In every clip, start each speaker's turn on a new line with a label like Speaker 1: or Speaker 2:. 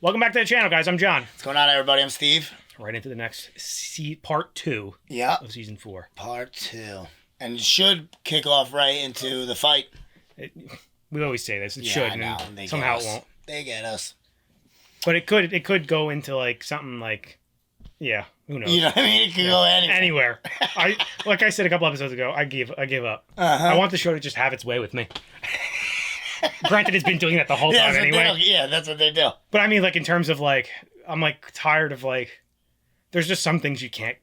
Speaker 1: Welcome back to the channel, guys. I'm John.
Speaker 2: What's going on, everybody? I'm Steve.
Speaker 1: Right into the next part 2 of season 4.
Speaker 2: Part 2. And it should kick off right into the fight.
Speaker 1: We always say this. It should.
Speaker 2: I know.
Speaker 1: And somehow it won't.
Speaker 2: They get us.
Speaker 1: But it could go into like something like, yeah, who knows?
Speaker 2: You know what I mean? It could go
Speaker 1: anywhere. Like I said a couple episodes ago, I give up. I want the show to just have its way with me. Granted, it's been doing that the whole time anyway.
Speaker 2: Yeah, that's what they do.
Speaker 1: But I mean, like, in terms of, like, I'm, like, tired of, like, there's just some things you can't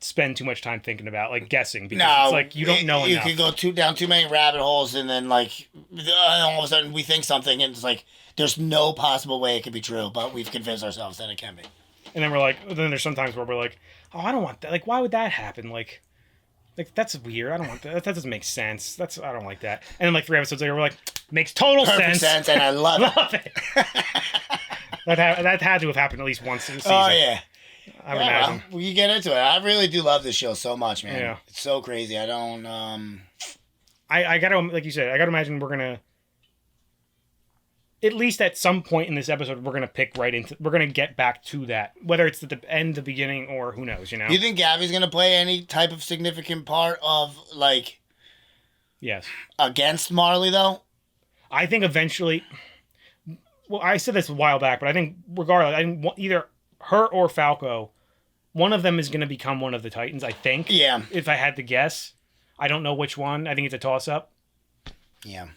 Speaker 1: spend too much time thinking about, like, guessing. Because it's like, you don't know enough.
Speaker 2: You could go down too many rabbit holes, and then, like, all of a sudden we think something, and it's like, there's no possible way it could be true, but we've convinced ourselves that it can be.
Speaker 1: And then we're like, then there's sometimes where we're like, oh, I don't want that. Like, why would that happen? Like, that's weird. I don't want that. That doesn't make sense. I don't like that. And then, like, 3 episodes later, we're like, makes total
Speaker 2: Perfect sense, and I love it.
Speaker 1: That had to have happened at least once in the season.
Speaker 2: Oh, yeah.
Speaker 1: I would imagine.
Speaker 2: Well, you get into it. I really do love this show so much, man.
Speaker 1: Yeah.
Speaker 2: It's so crazy. I don't,
Speaker 1: I gotta, like you said, I gotta imagine we're gonna, at least at some point in this episode, we're gonna get back to that. Whether it's at the end, the beginning, or who knows, you know?
Speaker 2: You think Gabi's gonna play any type of significant part of, like...
Speaker 1: Yes.
Speaker 2: Against Marley, though?
Speaker 1: I think eventually... Well, I said this a while back, but I think regardless, I think either her or Falco, one of them is going to become one of the Titans, I think.
Speaker 2: Yeah.
Speaker 1: If I had to guess. I don't know which one. I think it's a toss-up.
Speaker 2: Yeah.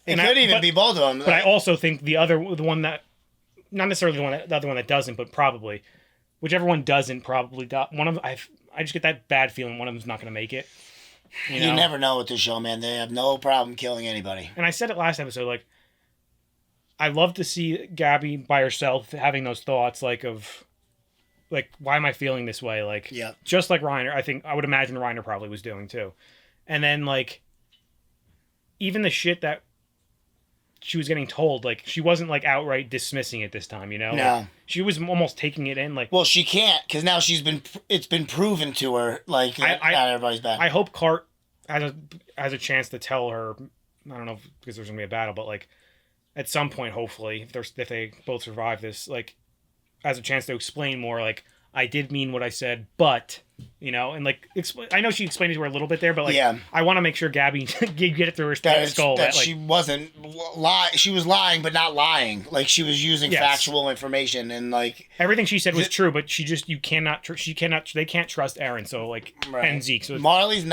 Speaker 2: It could even be both of them.
Speaker 1: But I also think the one that... Not necessarily the other one that doesn't, but probably. Whichever one doesn't, probably... One of I just get that bad feeling one of them's not going to make it.
Speaker 2: You never know with this show, man. They have no problem killing anybody.
Speaker 1: And I said it last episode, like, I love to see Gabi by herself having those thoughts, like, of, like, why am I feeling this way? Like, just like Reiner, I would imagine Reiner probably was doing, too. And then, like, even the shit that she was getting told, like, she wasn't, like, outright dismissing it this time, you know?
Speaker 2: No.
Speaker 1: Like, she was almost taking it in, like...
Speaker 2: Well, she can't, because now it's been proven to her, like, not everybody's back.
Speaker 1: I hope Cart has a chance to tell her, I don't know, because there's going to be a battle, but, like, at some point, hopefully, if they both survive this, like, has a chance to explain more, like, I did mean what I said, but, you know, and, like, I know she explained it to her a little bit there, but, like, I want to make sure Gabi get it through her skull.
Speaker 2: That she wasn't lying. She was lying, but not lying. Like, she was using factual information, and, like...
Speaker 1: Everything she said was true, but they can't trust Eren, so, like, and Zeke. So
Speaker 2: Marley's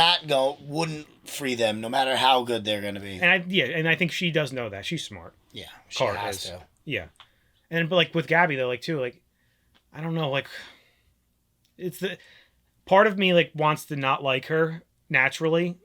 Speaker 2: wouldn't free them, no matter how good they're going to be.
Speaker 1: And I think she does know that. She's smart.
Speaker 2: Yeah, she has to.
Speaker 1: Yeah. But, like, with Gabi, though, like, too, like, I don't know, like... It's the part of me, like, wants to not like her naturally,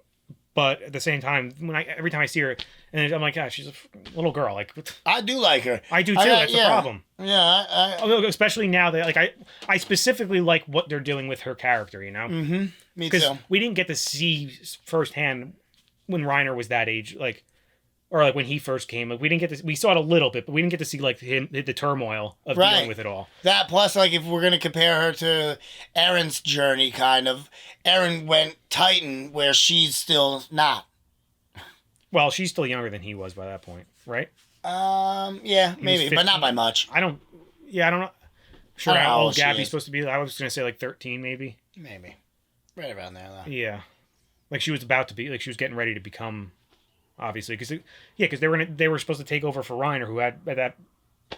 Speaker 1: but at the same time, every time I see her, and I'm like, she's a little girl. Like,
Speaker 2: I do like her.
Speaker 1: I do too. That's the problem.
Speaker 2: Yeah,
Speaker 1: especially now that, like, I specifically like what they're doing with her character. You know,
Speaker 2: me too.
Speaker 1: Because we didn't get to see firsthand when Reiner was that age, like. Or, like, when he first came, like, we saw it a little bit, but we didn't get to see, like, the turmoil of dealing with it all.
Speaker 2: That, plus, like, if we're going to compare her to Eren's journey, kind of, Eren went Titan, where she's still not.
Speaker 1: Well, she's still younger than he was by that point, right?
Speaker 2: Yeah, maybe, but not by much.
Speaker 1: I don't know. Sure, how old Gabi's supposed to be. I was going to say, like, 13, maybe.
Speaker 2: Maybe. Right around there, though.
Speaker 1: Yeah. Like, she was about to be, like, she was getting ready to become... Obviously, because they were supposed to take over for Reiner, who had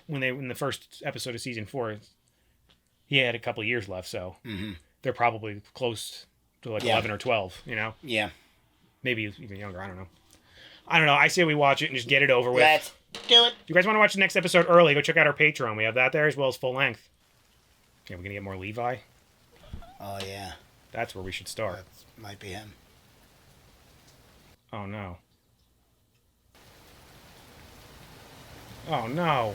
Speaker 1: in the first episode of season 4, he had a couple of years left, so they're probably close to like 11 or 12, you know?
Speaker 2: Yeah,
Speaker 1: maybe even younger. I don't know. I say we watch it and just get it over with.
Speaker 2: Let's do it.
Speaker 1: If you guys want to watch the next episode early, go check out our Patreon. We have that there as well as full length. Yeah, we're gonna get more Levi.
Speaker 2: Oh yeah,
Speaker 1: that's where we should start.
Speaker 2: That might be him.
Speaker 1: Oh no. Oh no.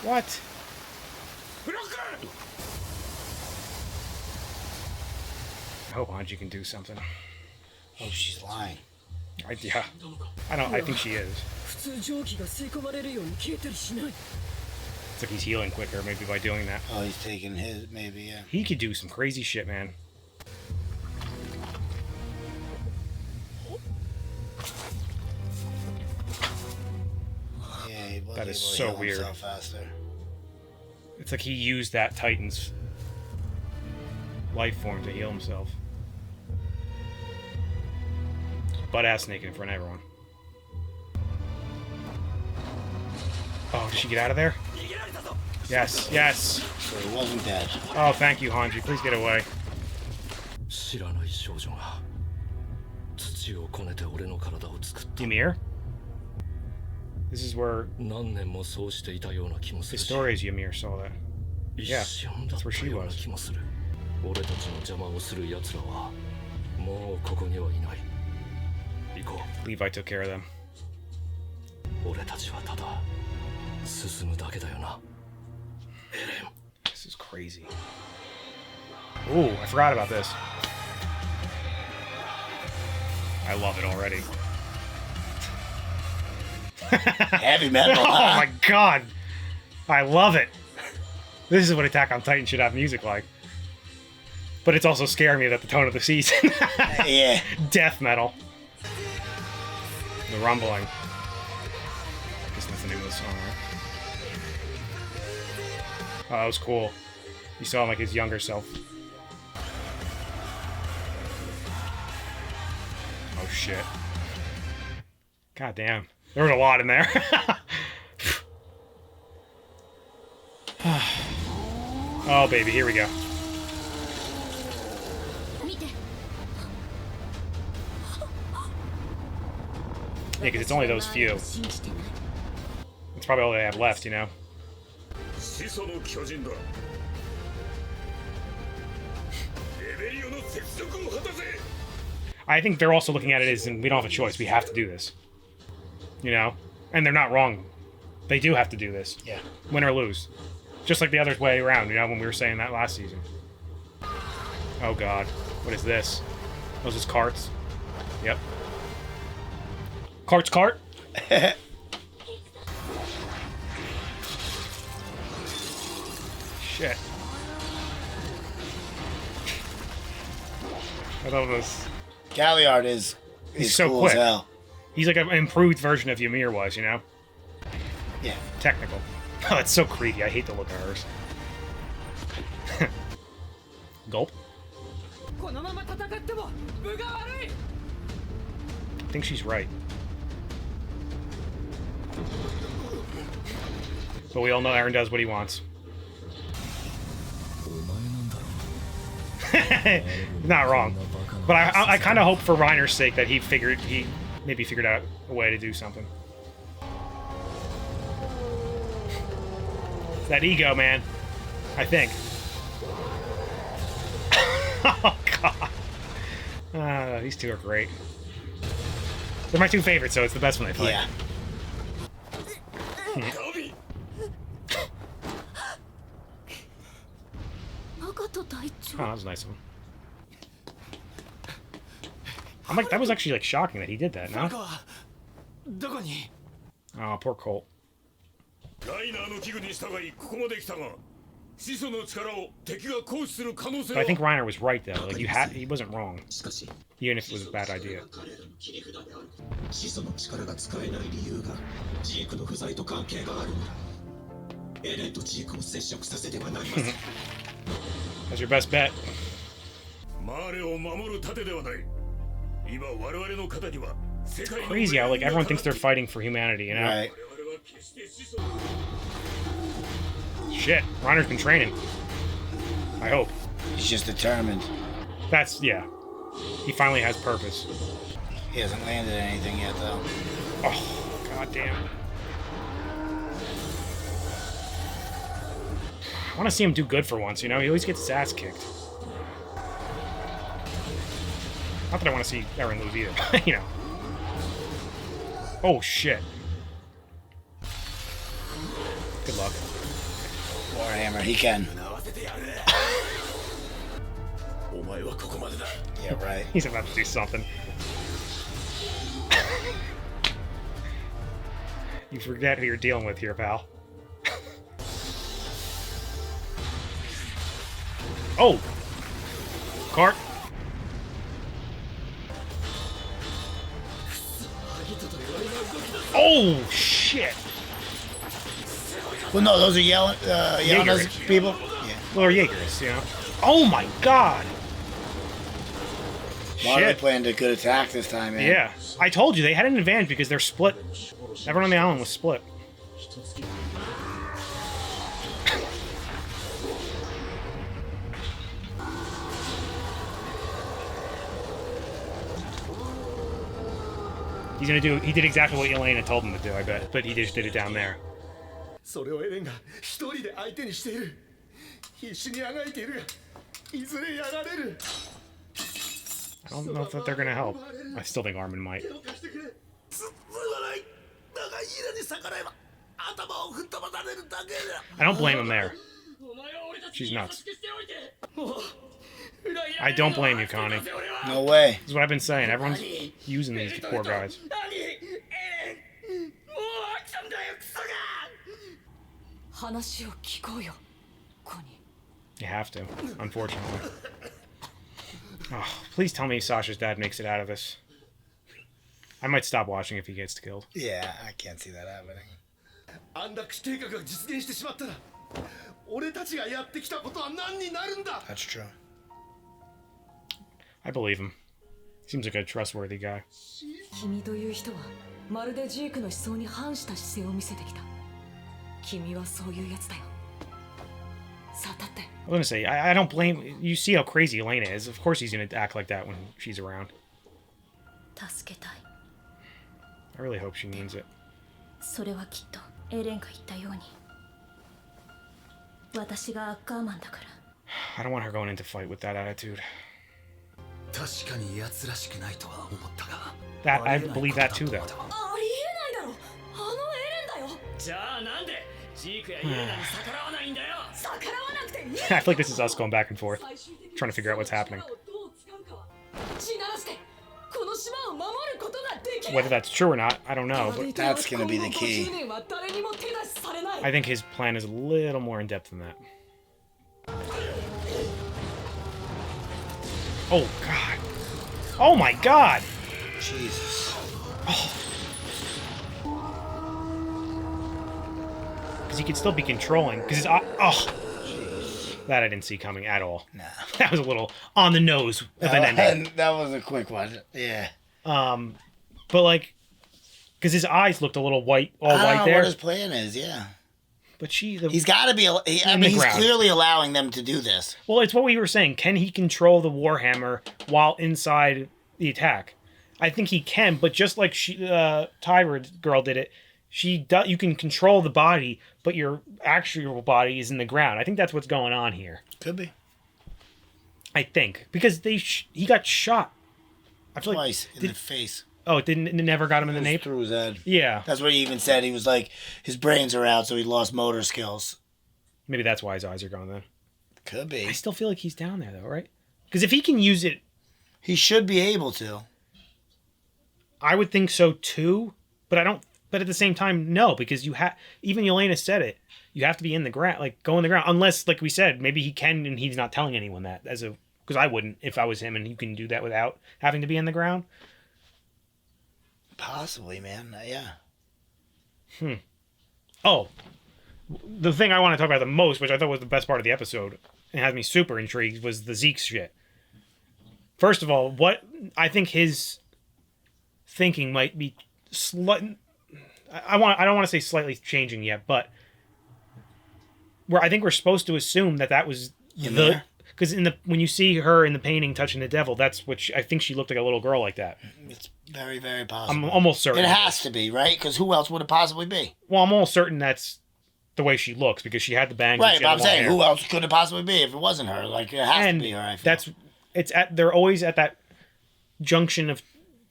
Speaker 1: What? I hope Hange can do something.
Speaker 2: Oh, she's lying.
Speaker 1: I think she is. It's like he's healing quicker, maybe by doing that.
Speaker 2: Oh, he's taking his, maybe, yeah.
Speaker 1: He could do some crazy shit, man.
Speaker 2: Yeah,
Speaker 1: that is so weird.
Speaker 2: Faster.
Speaker 1: It's like he used that Titan's life form to heal himself. Butt-ass naked in front of everyone. Oh, did she get out of there? Yes, yes.
Speaker 2: So he wasn't dead.
Speaker 1: Oh, thank you, Hanji. Please get away. Ymir? This is where Historia's Ymir saw that. Yeah, that's where she was. Levi took care of them. This is crazy. Ooh, I forgot about this. I love it already.
Speaker 2: Heavy metal.
Speaker 1: Oh my god. I love it. This is what Attack on Titan should have music like. But it's also scaring me that the tone of the season.
Speaker 2: Yeah.
Speaker 1: Death metal. The rumbling. I guess that's the name of the song, right? Oh, that was cool. You saw him like his younger self. Oh shit. God damn. There was a lot in there. Oh baby, here we go. Yeah, because it's only those few. It's probably all they have left, you know? I think they're also looking at it as, and we don't have a choice, we have to do this. You know? And they're not wrong. They do have to do this.
Speaker 2: Yeah.
Speaker 1: Win or lose. Just like the other way around, you know, when we were saying that last season. Oh god. What is this? Those just carts? Yep. Cart's cart? Shit. I love this.
Speaker 2: Galliard is
Speaker 1: so
Speaker 2: cool
Speaker 1: quick.
Speaker 2: As hell.
Speaker 1: He's like an improved version of Ymir was, you know?
Speaker 2: Yeah.
Speaker 1: Technical. Oh, it's so creepy. I hate the look of hers. Gulp. I think she's right. But we all know Eren does what he wants. Not wrong. But I kind of hope for Reiner's sake that he maybe figured out a way to do something. It's that ego, man. I think. Oh, God. These two are great. They're my two favorites, so it's the best when they play.
Speaker 2: Yeah. Oh, that was a nice one. I'm like, that was actually like shocking that he did that, no? Oh, poor Colt. But I think Reiner was right though. Like he wasn't wrong, even if it was a bad idea. That's your best bet. Crazy how like everyone thinks they're fighting for humanity, you know? Right. Shit, Reiner's been training. I hope. He's just determined. That's, yeah. He finally has purpose. He hasn't landed anything yet, though. Oh, goddamn. I want to see him do good for once, you know? He always gets his ass kicked. Not that I want to see Eren lose either, you know. Oh, shit. Good luck. Warhammer, he can. Yeah, right. He's about to do something. You forget who you're dealing with here, pal.
Speaker 1: Oh! Cart. Oh, shit!
Speaker 2: Well, no, those are yelling people? Yeah.
Speaker 1: Well, they're Jaegers, you know? Oh my god!
Speaker 2: Why are they playing a good attack this time, man?
Speaker 1: Yeah. I told you, they had an advantage because they're split. Everyone on the island was split. He's gonna do. He did exactly what Elena told him to do, I bet. But he just did it down there. I don't know if they're gonna help. I still think Armin might. I don't blame him there. She's nuts. I don't blame you, Connie.
Speaker 2: No way.
Speaker 1: That's what I've been saying. Everyone's using these poor guys. You have to, unfortunately. Oh, please tell me Sasha's dad makes it out of this. I might stop watching if he gets killed.
Speaker 2: Yeah, I can't see that happening. That's true.
Speaker 1: I believe him. Seems like a trustworthy guy. I was gonna say, I don't blame... You see how crazy Elena is. Of course he's gonna act like that when she's around. I really hope she means it. I don't want her going into fight with that attitude. That, I believe that too, though. I feel like this is us going back and forth, trying to figure out what's happening. Whether that's true or not, I don't know, but
Speaker 2: that's going to be the key.
Speaker 1: I think his plan is a little more in-depth than that. Oh, God. Oh, my God!
Speaker 2: Jesus.
Speaker 1: Oh. Because he could still be controlling. Because his... Oh! That I didn't see coming at all.
Speaker 2: No.
Speaker 1: That was a little on the nose of an ending.
Speaker 2: That was a quick one. Yeah.
Speaker 1: But like, because his eyes looked a little white, all white there. I don't know
Speaker 2: what his plan is, yeah.
Speaker 1: But
Speaker 2: he's got to be, he's clearly allowing them to do this.
Speaker 1: Well, it's what we were saying. Can he control the Warhammer while inside the attack? I think he can, but just like Tyrant girl did it, you can control the body, but your actual body is in the ground. I think that's what's going on here.
Speaker 2: Could be.
Speaker 1: I think. Because he got shot.
Speaker 2: Twice in the face.
Speaker 1: Oh, it never got him in the nape?
Speaker 2: Through his head.
Speaker 1: Yeah.
Speaker 2: That's what he even said. He was like, his brains are out, so he lost motor skills.
Speaker 1: Maybe that's why his eyes are gone then.
Speaker 2: Could be.
Speaker 1: I still feel like he's down there though, right? Because if he can use it...
Speaker 2: He should be able to.
Speaker 1: I would think so too, but I don't... But at the same time, no, because even Yelena said it. You have to be in the ground, like go in the ground. Unless, like we said, maybe he can and he's not telling anyone that. Because I wouldn't if I was him, and you can do that without having to be in the ground.
Speaker 2: Possibly, man. Yeah.
Speaker 1: Oh, the thing I want to talk about the most, which I thought was the best part of the episode, and had me super intrigued, was the Zeke shit. First of all, what I think his thinking might be I don't want to say slightly changing yet, but I think we're supposed to assume that was because when you see her in the painting touching the devil, that's what I think she looked like a little girl like that.
Speaker 2: It's very, very possible.
Speaker 1: I'm almost certain.
Speaker 2: It has to be, right? Because who else would it possibly be?
Speaker 1: Well, I'm almost certain that's the way she looks because she had the bangs.
Speaker 2: Right, but I'm saying who else could it possibly be if it wasn't her? Like it has to be her. I feel.
Speaker 1: They're always at that junction of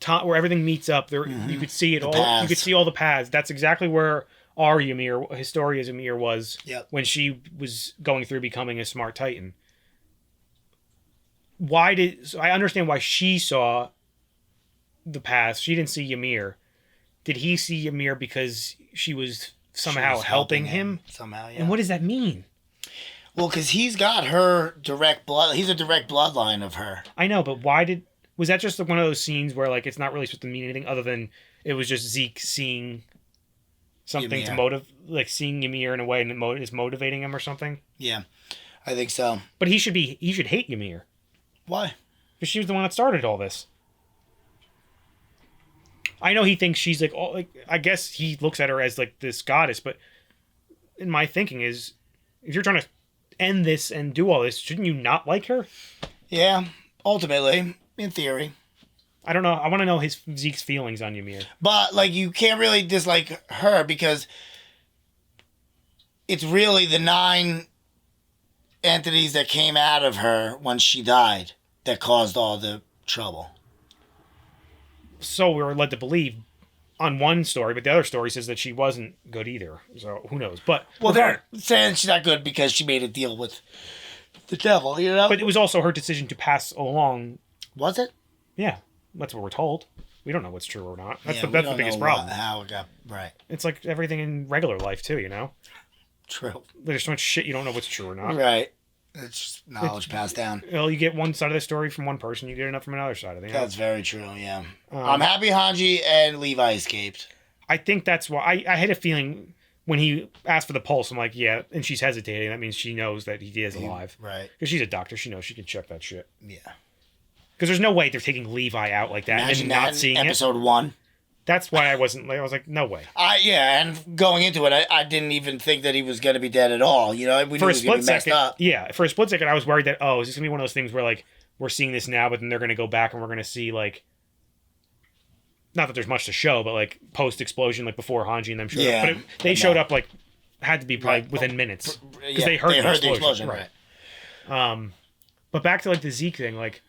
Speaker 1: time where everything meets up. There, you could see it all. Paths. You could see all the paths. That's exactly where our Ymir, Historia's Ymir, was when she was going through becoming a smart Titan. So I understand why she saw the past. She didn't see Ymir. Did he see Ymir because she was somehow helping him?
Speaker 2: Somehow, yeah.
Speaker 1: And what does that mean?
Speaker 2: Well, because he's got her direct blood. He's a direct bloodline of her.
Speaker 1: I know, but was that just one of those scenes where like it's not really supposed to mean anything other than it was just Zeke seeing something Ymir. Seeing Ymir in a way and it is motivating him or something?
Speaker 2: Yeah, I think so.
Speaker 1: But he should hate Ymir.
Speaker 2: Why?
Speaker 1: Because she was the one that started all this. I know he thinks she's I guess he looks at her as like this goddess, but in my thinking is, if you're trying to end this and do all this, shouldn't you not like her?
Speaker 2: Yeah, ultimately, in theory.
Speaker 1: I don't know. I want to know Zeke's feelings on Ymir.
Speaker 2: But like, you can't really dislike her because it's really the 9 entities that came out of her when she died that caused all the trouble.
Speaker 1: So we were led to believe on one story, but the other story says that she wasn't good either. So who knows? But
Speaker 2: they're saying she's not good because she made a deal with the devil, you know?
Speaker 1: But it was also her decision to pass along.
Speaker 2: Was it?
Speaker 1: Yeah, that's what we're told. We don't know what's true or not. That's the biggest problem.
Speaker 2: How it got right.
Speaker 1: It's like everything in regular life too, you know?
Speaker 2: True.
Speaker 1: There's so much shit you don't know what's true or not.
Speaker 2: Right. It's just knowledge passed down.
Speaker 1: Well, you get one side of the story from one person, you get enough from another side of it.
Speaker 2: That's very true, yeah. I'm happy Hange and Levi escaped.
Speaker 1: I think that's why... I had a feeling when he asked for the pulse, I'm like, yeah, and she's hesitating. That means she knows that he is alive.
Speaker 2: Right.
Speaker 1: Because she's a doctor. She knows she can check that shit.
Speaker 2: Yeah.
Speaker 1: Because there's no way they're taking Levi out like that.
Speaker 2: Imagine
Speaker 1: and
Speaker 2: that
Speaker 1: not seeing
Speaker 2: episode 1.
Speaker 1: That's why I wasn't like, I was like, no way.
Speaker 2: And going into it, I didn't even think that he was going to be dead at all. You know, we knew he was going to be messed up.
Speaker 1: Yeah, for a split second, I was worried that, is this going to be one of those things where, like, we're seeing this now, but then they're going to go back and we're going to see, like, not that there's much to show, but, like, post-explosion, like, before Hange and them showed up. But they showed up, like, had to be probably within minutes. Because they heard the explosion. Right. But back to, like, the Zeke thing, like...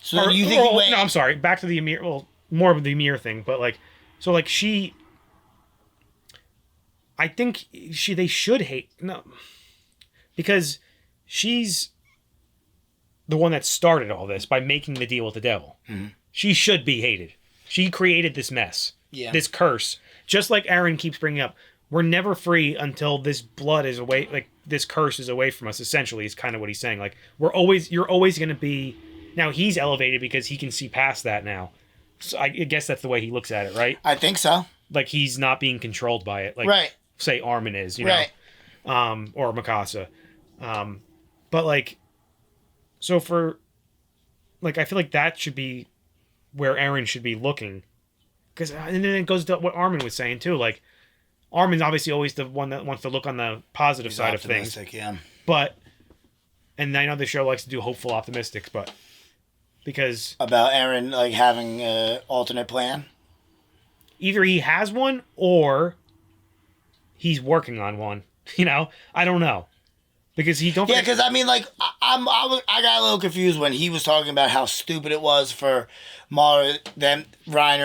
Speaker 2: So you think
Speaker 1: no, I'm sorry. Back to the Ymir... Well, more of the Ymir thing, but like, so like I think they should hate, because she's the one that started all this by making the deal with the devil. Mm-hmm. She should be hated. She created this mess, this curse. Just like Eren keeps bringing up, we're never free until this blood is away, like this curse is away from us. Essentially, is kind of what he's saying. Like you're always going to be. Now he's elevated because he can see past that now. So I guess that's the way he looks at it, right?
Speaker 2: I think so.
Speaker 1: Like he's not being controlled by it, like say Armin is, you know, or Mikasa. But like, so for like, I feel like that should be where Eren should be looking, because and then it goes to what Armin was saying too. Like, Armin's obviously always the one that wants to look on the positive side of things.
Speaker 2: Yeah.
Speaker 1: But, and I know the show likes to do hopeful optimistics, but. Because
Speaker 2: about Eren like having an alternate plan,
Speaker 1: either he has one or he's working on one. You know, I don't know, because he don't.
Speaker 2: Yeah, because I mean, like I got a little confused when he was talking about how stupid it was for Reiner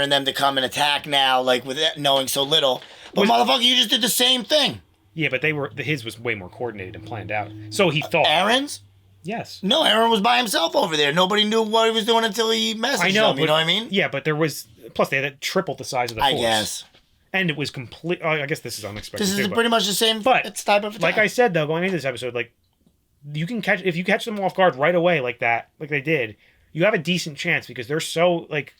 Speaker 2: and them to come and attack now, like with knowing so little. But motherfucker, you just did the same thing.
Speaker 1: Yeah, but his was way more coordinated and planned out. So he thought
Speaker 2: Eren's.
Speaker 1: Yes.
Speaker 2: No, Eren was by himself over there. Nobody knew what he was doing until he messaged them. You know what I mean?
Speaker 1: Yeah, but there was... Plus, they had tripled the size of the force.
Speaker 2: I guess.
Speaker 1: And it was complete... I guess this is unexpected.
Speaker 2: This is pretty much the same type of attack.
Speaker 1: Like I said, though, going into this episode, like, you can catch... If you catch them off guard right away like that, like they did, you have a decent chance because they're so, like...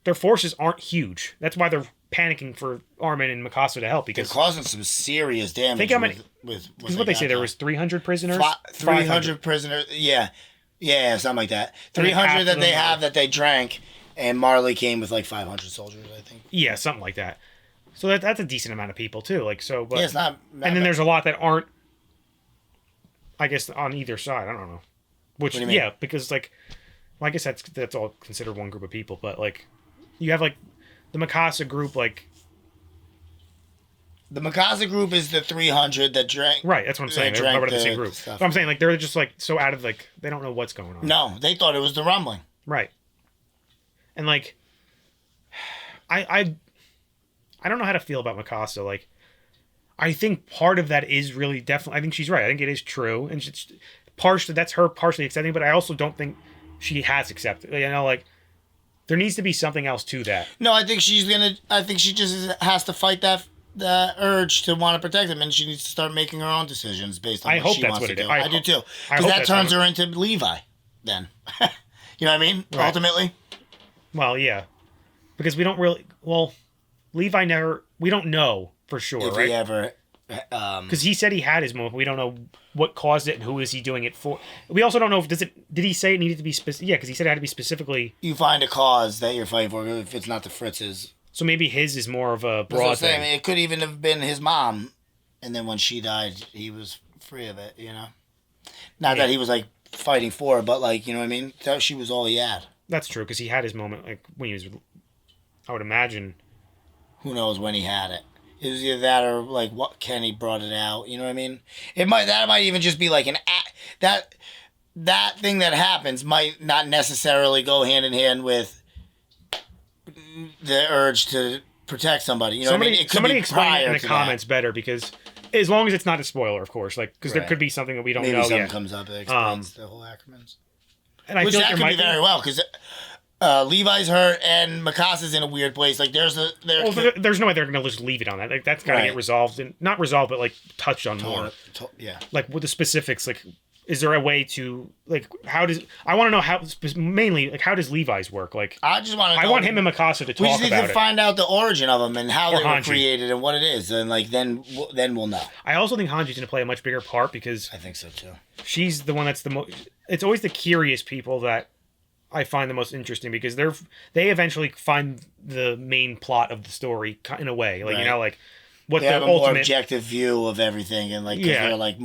Speaker 1: Their forces aren't huge. That's why they're panicking for Armin and Mikasa to help, because...
Speaker 2: They're causing some serious damage.
Speaker 1: Think how many... Because what they say, there was 300 prisoners?
Speaker 2: 300 prisoners, yeah. Yeah, something like that. 300 that they have that they drank, and Marley came with like 500 soldiers, I think.
Speaker 1: Yeah, something like that. So that's a decent amount of people, too. Like, so, but,
Speaker 2: yeah, it's not...
Speaker 1: And then there's a lot that aren't, I guess, on either side. I don't know. Which, yeah, because, like, well, I guess that's all considered one group of people, but, like, you have, like, the Mikasa group, like...
Speaker 2: The Mikasa group is the 300 that drank...
Speaker 1: Right, that's what I'm saying. They're part of the same group. But I'm saying, like, they're just, like, so out of, like... They don't know what's going on.
Speaker 2: No, they thought it was the rumbling.
Speaker 1: Right. And, like... I don't know how to feel about Mikasa. Like, I think part of that is really definitely... I think she's right. I think it is true. And it's partially... That's her partially accepting, but I also don't think she has accepted. You know, like... There needs to be something else to that.
Speaker 2: No, I think she's gonna... I think she just has to fight that the urge to want to protect him, and she needs to start making her own decisions based on what she wants to do. I do too, because that turns her into Levi. Then, you know what I mean? Right. Ultimately.
Speaker 1: Well, yeah, because we don't really. Well, Levi never. We don't know for sure,
Speaker 2: if
Speaker 1: right?
Speaker 2: He ever.
Speaker 1: Because he said he had his moment. We don't know what caused it and who is he doing it for. We also don't know if did he say it needed to be specific? Yeah, because he said it had to be specifically.
Speaker 2: You find a cause that you're fighting for if it's not the Fritz's.
Speaker 1: So maybe his is more of a broad thing.
Speaker 2: It could even have been his mom, and then when she died, he was free of it. You know, not that he was like fighting for her, but like you know what I mean. She was all he had.
Speaker 1: That's true because he had his moment like when he was. I would imagine.
Speaker 2: Who knows when he had it? It was either that or like what Kenny brought it out. You know what I mean? That might even just be like that thing that happens might not necessarily go hand in hand with the urge to protect somebody. You know what I mean?
Speaker 1: Somebody explain it in the comments better because as long as it's not a spoiler, of course, like because there could be something that we don't know yet.
Speaker 2: Maybe something comes up that explains the whole Ackermans.
Speaker 1: And I feel
Speaker 2: that could be very well because. Levi's hurt and Mikasa's in a weird place. Like there's no
Speaker 1: way they're gonna just leave it on that. Like that's gotta get resolved and not resolved, but like touched on more.
Speaker 2: Yeah.
Speaker 1: Like with the specifics, like is there a way to like how does I want to know how mainly like how does Levi's work? Like
Speaker 2: I just want to.
Speaker 1: I want him and Mikasa to talk about it. We just need to
Speaker 2: find out the origin of them and how they were created and what it is, and like then we'll know.
Speaker 1: I also think Hanji's gonna play a much bigger part because
Speaker 2: I think so too.
Speaker 1: She's the one that's the most. It's always the curious people that. I find the most interesting because they eventually find the main plot of the story in a way, like you know, like what
Speaker 2: they
Speaker 1: the
Speaker 2: have a
Speaker 1: ultimate
Speaker 2: more objective view of everything, and like they're like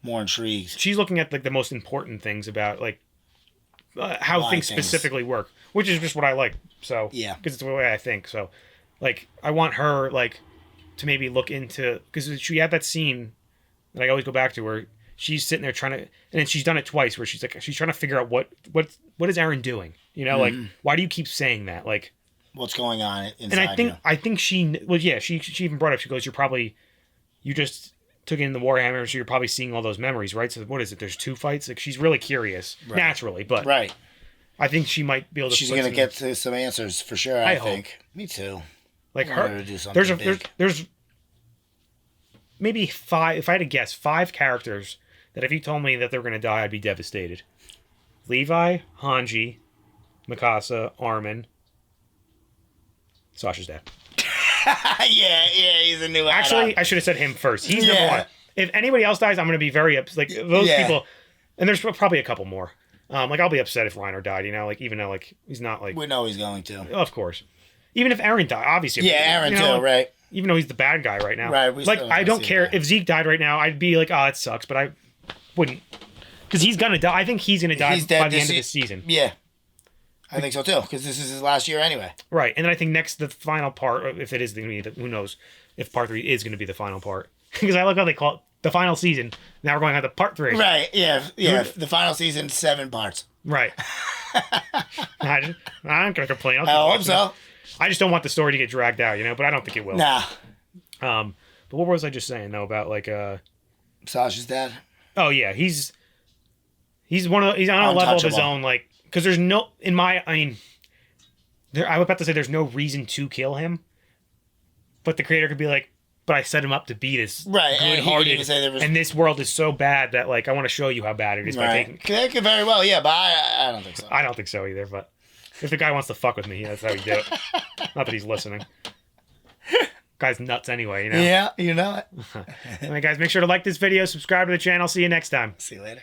Speaker 2: more intrigued.
Speaker 1: She's looking at like the most important things about like how things specifically work, which is just what I like. So
Speaker 2: yeah,
Speaker 1: because it's the way I think. So like I want her like to maybe look into because she had that scene that I always go back to where. She's sitting there trying to, and then she's done it twice where she's trying to figure out what is Eren doing? You know, like why do you keep saying that? Like,
Speaker 2: what's going on inside?
Speaker 1: And I think she even brought up. She goes, you just took in the Warhammer, so you're probably seeing all those memories, right? So what is it? There's 2 fights. Like she's really curious naturally, but I think she might be able to.
Speaker 2: She's gonna get to some answers for sure. I think. Me too.
Speaker 1: Like her, there's maybe 5. If I had to guess, 5 characters. That if you told me that they were going to die, I'd be devastated. Levi, Hange, Mikasa, Armin, Sasha's dad.
Speaker 2: yeah, he's a new add-on.
Speaker 1: Actually, I should have said him first. He's number 1. If anybody else dies, I'm going to be very upset. Like, those people... And there's probably a couple more. Like, I'll be upset if Reiner died, you know? Like, even though, like, he's not, like...
Speaker 2: We know he's going to.
Speaker 1: Of course. Even if Eren died, obviously.
Speaker 2: Yeah, Eren too, right.
Speaker 1: Even though he's the bad guy right now.
Speaker 2: Right.
Speaker 1: Like, I don't care. If Zeke died right now, I'd be like, oh, it sucks. But I... wouldn't, because he's gonna die. I think he's gonna die by the end of the season.
Speaker 2: Yeah, I think so too. Because this is his last year anyway.
Speaker 1: Right, and then I think the final part, if it is who knows if part 3 is gonna be the final part? Because I like how they call it the final season. Now we're going on to part 3.
Speaker 2: Right. Yeah. The final season, 7 parts.
Speaker 1: Right. I'm not gonna complain.
Speaker 2: I hope so.
Speaker 1: I just don't want the story to get dragged out, you know. But I don't think it will.
Speaker 2: Nah.
Speaker 1: But what was I just saying though about like
Speaker 2: Sasha's dad?
Speaker 1: Oh yeah, he's on a level of his own, like because there's no I was about to say there's no reason to kill him, but the creator could be like, but I set him up to be this good-hearted, and this world is so bad that like I want to show you how bad it is by taking.
Speaker 2: That could very well, yeah, but I don't think so.
Speaker 1: I don't think so either, but if the guy wants to fuck with me, that's how he do it. Not that he's listening. Guy's nuts anyway, you know?
Speaker 2: Yeah, you know it.
Speaker 1: Anyway, guys, make sure to like this video, subscribe to the channel. See you next time.
Speaker 2: See you later.